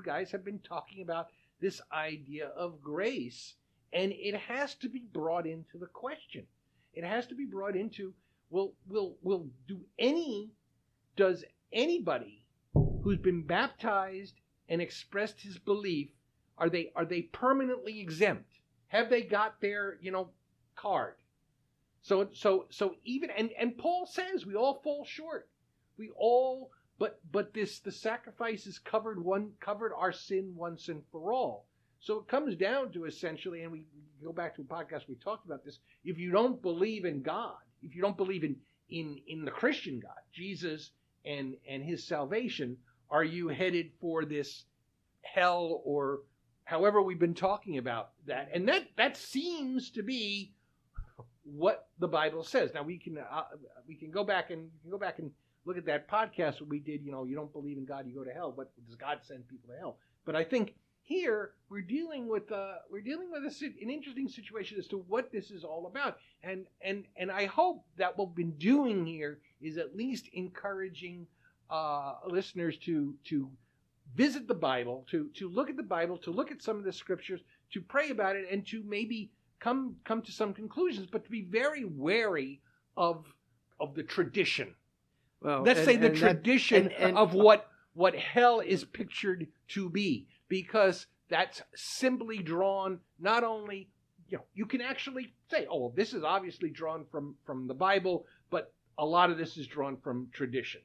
you guys have been talking about this idea of grace, and it has to be brought into the question. It has to be brought into, does anybody who's been baptized and expressed his belief, are they permanently exempt? Have they got their, card? So even, and Paul says we all fall short. We all, but the sacrifices covered our sin once and for all. So it comes down to essentially, and we go back to a podcast we talked about this. If you don't believe in God, if you don't believe in the Christian God, Jesus and his salvation, are you headed for this hell, or however we've been talking about that? And that seems to be what the Bible says. Now we can go back and look at that podcast where we did, you don't believe in God, you go to hell. But does God send people to hell? But I think here we're dealing with an interesting situation as to what this is all about. And I hope that what we've been doing here is at least encouraging listeners to visit the Bible, to look at the Bible, to look at some of the scriptures, to pray about it, and to maybe come to some conclusions, but to be very wary of the tradition. Well, let's say the tradition of what hell is pictured to be, because that's simply drawn not only, you can actually say, oh, well, this is obviously drawn from the Bible, but a lot of this is drawn from tradition.